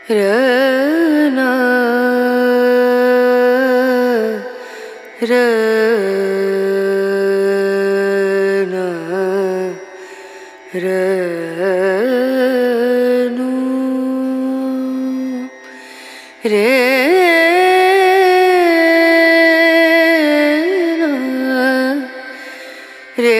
రనా రనా run రేనా రే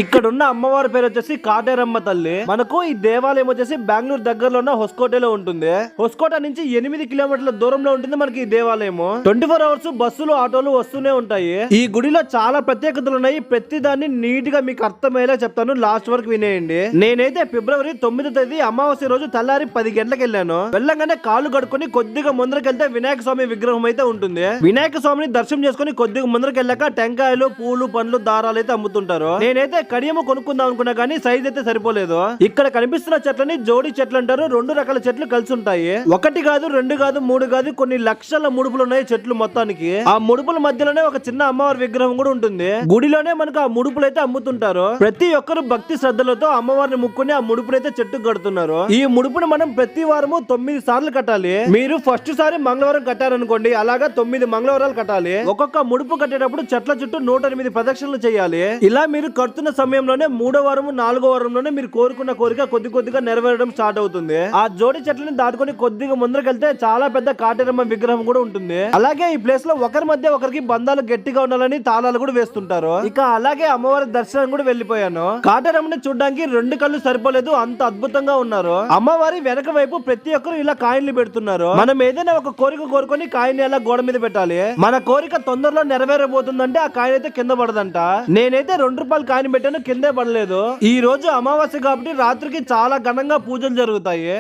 ఇక్కడున్న అమ్మవారి పేరు వచ్చేసి కాటేరమ్మ తల్లి. మనకు ఈ దేవాలయం వచ్చేసి బెంగళూరు దగ్గరలో ఉన్న హొస్కోటలో ఉంటుంది. హొస్కోట నుంచి 8 కిలోమీటర్ల దూరంలో ఉంటుంది మనకి ఈ దేవాలయం. 24 అవర్స్ బస్సులు ఆటోలు వస్తూనే ఉంటాయి. ఈ గుడిలో చాలా ప్రత్యేకతలు ఉన్నాయి. ప్రతి దాన్ని నీట్ గా మీకు అర్థమయ్యేలా చెప్తాను, లాస్ట్ వరకు వినేయండి. నేనైతే ఫిబ్రవరి 9వ తేదీ అమావాస్య రోజు తెల్లారి 10 గంటలకు వెళ్ళాను. వెళ్ళంగానే కాళ్ళు కడుక్కొని కొద్దిగా ముందరకెళ్తే వినాయక స్వామి విగ్రహం అయితే ఉంటుంది. వినాయక స్వామిని దర్శనం చేసుకుని కొద్దిగా ముందరకెళ్ళాక టెంకాయలు పూలు పండ్లు దారాలు అయితే అమ్ముతుంటారు. నేనైతే కడియము కొనుక్కుందాం అనుకున్నా కానీ సైజ్ అయితే సరిపోలేదు. ఇక్కడ కనిపిస్తున్న చెట్లని జోడి చెట్లు అంటారు. 2 రకాల చెట్లు కలిసి ఉంటాయి. 1 కాదు 2 కాదు 3 కాదు కొన్ని లక్షల ముడుపులు ఉన్నాయి చెట్లు మొత్తానికి. ఆ ముడుపుల మధ్యలోనే ఒక చిన్న అమ్మవారి విగ్రహం కూడా ఉంటుంది. గుడిలోనే మనకు ఆ ముడుపులు అయితే అమ్ముతుంటారు. ప్రతి ఒక్కరు భక్తి శ్రద్ధలతో అమ్మవారిని ముక్కుని ఆ ముడుపునైతే చెట్టుకు కడుతున్నారు. ఈ ముడుపును మనం ప్రతి వారము 9 సార్లు కట్టాలి. మీరు ఫస్ట్ సారి మంగళవారం కట్టారనుకోండి, అలాగా 9 మంగళవారాలు కట్టాలి. ఒక్కొక్క ముడుపు కట్టేటప్పుడు చెట్ల చుట్టూ 108 ప్రదక్షిణలు చేయాలి. ఇలా మీరు కడుతున్న సమయంలోనే 3వ వారం 4వ వారంలోనే మీరు కోరుకున్న కోరిక కొద్దిగా నెరవేరడం స్టార్ట్ అవుతుంది. ఆ జోడి చెట్లని దాటుకొని కొద్దిగా ముందరకెళ్తే చాలా పెద్ద కాటేరమ్మ విగ్రహం కూడా ఉంటుంది. అలాగే ఈ ప్లేస్ లో ఒకరి మధ్య ఒకరికి బంధాలు గట్టిగా ఉండాలని తాళాలు కూడా వేస్తుంటారు. ఇక అలాగే అమ్మవారి దర్శనం కూడా వెళ్లిపోయాను. కాటేరమ్మని చూడడానికి 2 కళ్ళు సరిపోలేదు, అంత అద్భుతంగా ఉన్నారు. అమ్మవారి వెనక వైపు ప్రతి ఒక్కరు ఇలా కాయిన్లు పెడుతున్నారు. మనం ఏదైనా ఒక కోరిక కోరుకొని కాయిన్ ఎలా గోడ మీద పెట్టాలి. మన కోరిక తొందరలో నెరవేరబోతుందంటే ఆ కాయిన్ అయితే కింద పడదంట. నేనైతే 2 రూపాయలు కాయిన్ పెట్టాను, కిందే పడలేదు. ఈ రోజు అమావాస్య కాబట్టి రాత్రికి చాలా ఘనంగా పూజలు జరుగుతాయి.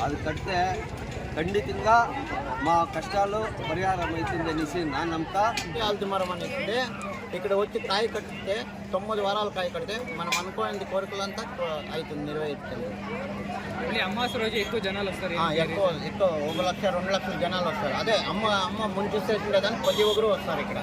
అది కడితే ఖండితంగా మా కష్టాలు పరిహారం అవుతుందనేసి నా నమ్మకం. మరం అనేది ఇక్కడ వచ్చి కాయ కట్టితే 9 వారాలు కాయ కడితే మనం అనుకోని కోరికలంతా అవుతుంది, నెరవేరుతుంది. అమావాస్య రోజు ఎక్కువ జనాలు వస్తారు. ఎక్కువ 1 లక్ష 2 లక్షల జనాలు వస్తారు. అదే అమ్మ ముంచేసేదాన్ని ప్రతి ఒక్కరు వస్తారు. ఇక్కడ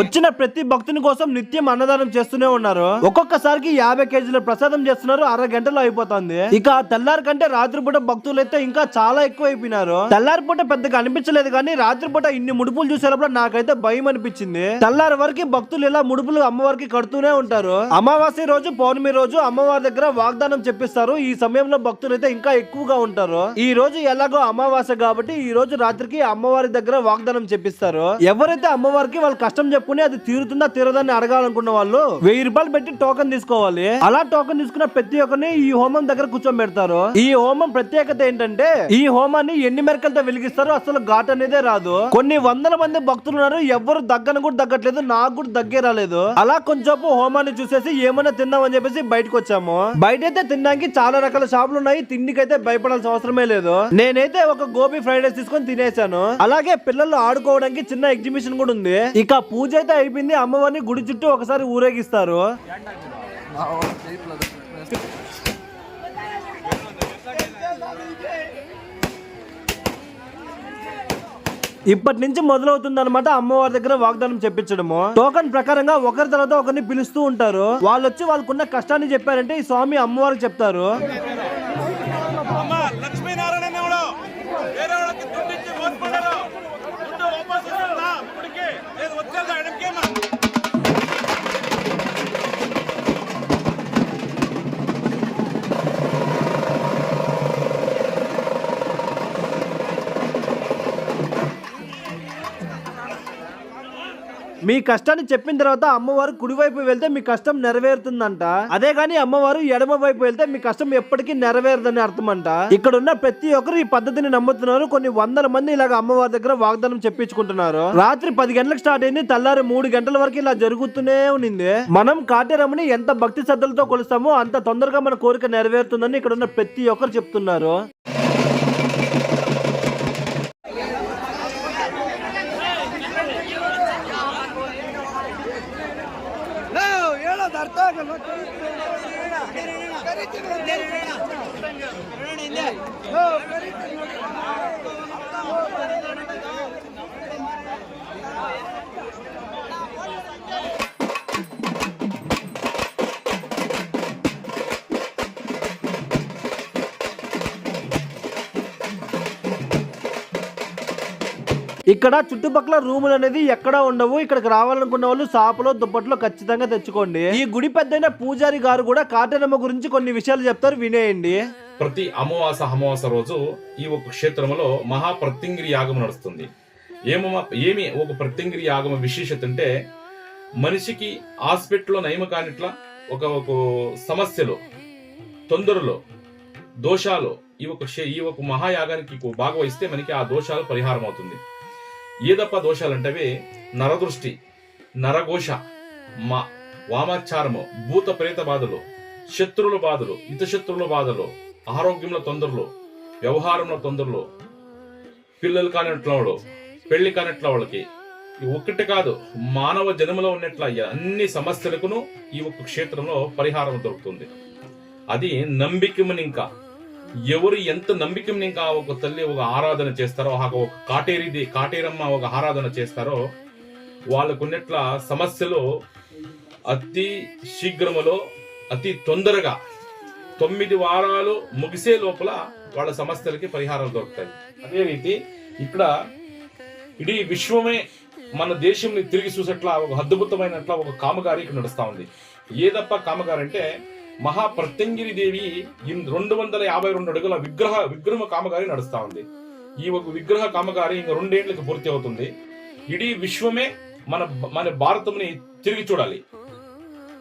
వచ్చిన ప్రతి భక్తుని కోసం నిత్యం అన్నదానం చేస్తూనే ఉన్నారు. ఒక్కొక్కసారికి 50 కేజీల ప్రసాదం చేస్తున్నారు. 1/2 గంటలో అయిపోతుంది. ఇక తెల్లారి కంటే రాత్రిపూట భక్తులు అయితే ఇంకా చాలా ఎక్కువ అయిపోయినారు. తెల్లారిపూట పెద్దగా అనిపించలేదు కానీ రాత్రిపూట ఇన్ని ముడుపులు చూసేటప్పుడు నాకైతే భయం అనిపించింది. తెల్లారి వరకు భక్తులు ఇలా ముడుపులు అమ్మవారికి కడుతూనే ఉంటారు. అమావాస్య రోజు పౌర్ణమి రోజు అమ్మవారి దగ్గర వాగ్దానం చెప్పిస్తారు. ఈ సమయంలో భక్తులు అయితే ఇంకా ఎక్కువగా ఉంటారు. ఈ రోజు ఎలాగో అమావాస్య కాబట్టి ఈ రోజు రాత్రికి అమ్మవారి దగ్గర వాగ్దానం చెప్పిస్తారు. ఎవరైతే అమ్మవారికి వాళ్ళ కష్టం చెప్పుకుని అది తీరుతుందా తీరదని అడగాలనుకున్న వాళ్ళు 1000 రూపాయలు పెట్టి టోకెన్ తీసుకోవాలి. అలా టోకెన్ తీసుకున్న ప్రతి ఒక్కరిని ఈ హోమం దగ్గర కూర్చోబెడతారు. ఈ హోమం ప్రత్యేకత ఏంటంటే ఈ హోమాన్ని ఎన్ని మెరకలతో వెలిగిస్తారో అసలు ఘాట్ అనేదే రాదు. కొన్ని వందల మంది భక్తులు ఉన్నారు, ఎవరు దగ్గన కూడా తగ్గట్లేదు, నాకు కూడా దగ్గే రాలేదు. అలా కొంచెం హోమాన్ని చూసేసి ఏమైనా తిన్నామని చెప్పేసి బయటకు వచ్చాము. బయటైతే తినడానికి చాలా రకాల షాపులు ఉన్నాయి. తిండికైతే భయపడాల్సిన అవసరమే లేదు. నేనైతే ఒక గోబీ ఫ్రైడ్ రైస్ తీసుకొని తినేసాను. అలాగే పిల్లలు ఆడుకోవడానికి చిన్న ఎగ్జిబిషన్ కూడా ఉంది. ఇక పూజ అయితే అయిపోయింది. అమ్మవారిని గుడి చుట్టూ ఒకసారి ఊరేగిస్తారు. ఇప్పటి నుంచి మొదలవుతుంది అనమాట అమ్మవారి దగ్గర వాగ్దానం చెప్పించడము. టోకన్ ప్రకారంగా ఒకరి తర్వాత ఒకరిని పిలుస్తూ ఉంటారు. వాళ్ళు వచ్చి వాళ్ళకున్న కష్టాన్ని చెప్పారంటే ఈ స్వామి అమ్మవారికి చెప్తారు. మీ కష్టాన్ని చెప్పిన తర్వాత అమ్మవారు కుడివైపు వెళ్తే మీ కష్టం నెరవేరుతుందంట. అదే గాని అమ్మవారు ఎడమ వైపు వెళ్తే మీ కష్టం ఎప్పటికీ నెరవేరదని అర్థం అంట. ఇక్కడ ఉన్న ప్రతి ఒక్కరు ఈ పద్ధతిని నమ్ముతున్నారు. కొన్ని వందల మంది ఇలాగ అమ్మవారి దగ్గర వాగ్దానం చెప్పించుకుంటున్నారు. రాత్రి 10 గంటలకు స్టార్ట్ అయింది, తెల్లారి 3 గంటల వరకు ఇలా జరుగుతూనే ఉంది. మనం కాటేరమ్మని ఎంత భక్తి శ్రద్ధలతో కొలుస్తామో అంత తొందరగా మన కోరిక నెరవేరుతుందని ఇక్కడ ఉన్న ప్రతి ఒక్కరు చెప్తున్నారు. ఇక్కడ చుట్టుపక్కల రూములు అనేది ఎక్కడా ఉండవు. ఇక్కడికి రావాలనుకున్న వాళ్ళు సాపలో దుప్పట్లో ఖచ్చితంగా తెచ్చుకోండి. ఈ గుడి పెద్దైన పూజారి గారు కూడా కాటేరమ్మ గురించి కొన్ని విషయాలు చెప్తారు, వినేయండి. ప్రతి అమావాస రోజు ఈ ఒక క్షేత్రంలో మహాప్రత్యంగిరి యాగం నడుస్తుంది. ఏమి ఒక ప్రత్యంగిరి యాగం విశేషత అంటే, మనిషికి హాస్పిటల్లో నయం కానిట్లా ఒక సమస్యలు, తొందరలో, దోషాలు ఈ ఒక మహాయాగానికి భాగవహిస్తే మనకి ఆ దోషాలు పరిహారం అవుతుంది. ఏదప్ప దోషాలంటే నరదృష్టి, నరఘోష, వామాచారము, భూత ప్రేత బాధలు, శత్రువుల బాధలు, హితశత్రువుల బాధలు, ఆరోగ్యంలో తొందరలు, వ్యవహారంలో తొందరలు, పిల్లలు కానిట్ల పెళ్లి కానిట్ల వాళ్ళకి ఒక్కటి కాదు, మానవ జన్మలో ఉన్నట్ల అన్ని సమస్యలకును ఈ ఒక క్షేత్రంలో పరిహారం దొరుకుతుంది. అది నమ్మికమని, ఇంకా ఎవరు ఎంత నమ్మికమని ఇంకా ఒక తల్లి ఒక ఆరాధన చేస్తారో, ఒక కాటేరమ్మ ఒక ఆరాధన చేస్తారో, వాళ్ళకున్నట్ల సమస్యలు అతి శీఘ్రములో అతి తొందరగా 9 వారాలు ముగిసే లోపల వాళ్ళ సమస్యలకి పరిహారాలు దొరుకుతాయి. అదే రీతి ఇక్కడ ఇడీ విశ్వమే మన దేశంని తిరిగి చూసేట్లా ఒక అద్భుతమైనట్ల ఒక కామగారి ఇక్కడ నడుస్తా ఉంది. ఏదప్ప కామగారి అంటే, మహాప్రత్యంగిరి దేవి 252 అడుగుల విగ్రహ కామగారి నడుస్తా ఉంది. ఈ ఒక విగ్రహ కామగారి ఇంకా 2 ఏళ్లకు పూర్తి అవుతుంది. ఇడీ విశ్వమే మన భారతంని తిరిగి చూడాలి.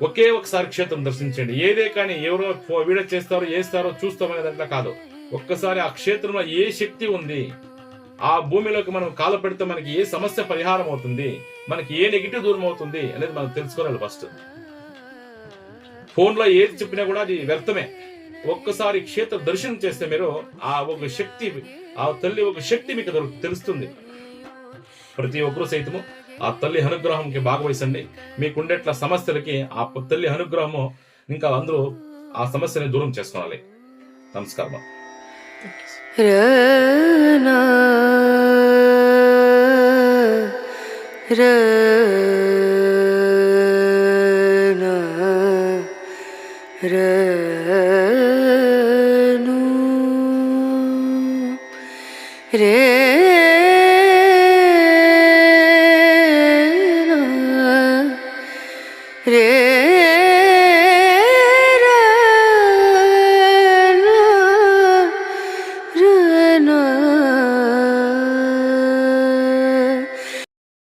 ఒకే ఒకసారి క్షేత్రం దర్శించండి. ఏదే కానీ ఎవరో వీడియో చేస్తారో చూస్తామనే దాంట్లో కాదు. ఒక్కసారి ఆ క్షేత్రంలో ఏ శక్తి ఉంది, ఆ భూమిలోకి మనం కాలు పెడితే మనకి ఏ సమస్య పరిహారం అవుతుంది, మనకి ఏ నెగిటివ్ దూరం అవుతుంది అనేది మనం తెలుసుకోవాలి. ఫస్ట్ ఫోన్ లో ఏది చెప్పినా కూడా అది వ్యర్థమే. ఒక్కసారి క్షేత్ర దర్శనం చేస్తే మీరు ఆ ఒక శక్తి, ఆ తల్లి ఒక శక్తి మీకు తెలుస్తుంది. ప్రతి ఒక్కరూ సైతము ఆ తల్లి అనుగ్రహంకి భాగవహించండి. మీకుండేట్ల సమస్యలకి ఆ తల్లి అనుగ్రహము ఇంకా అందరూ ఆ సమస్యని దూరం చేసుకోవాలి. నమస్కారం. ర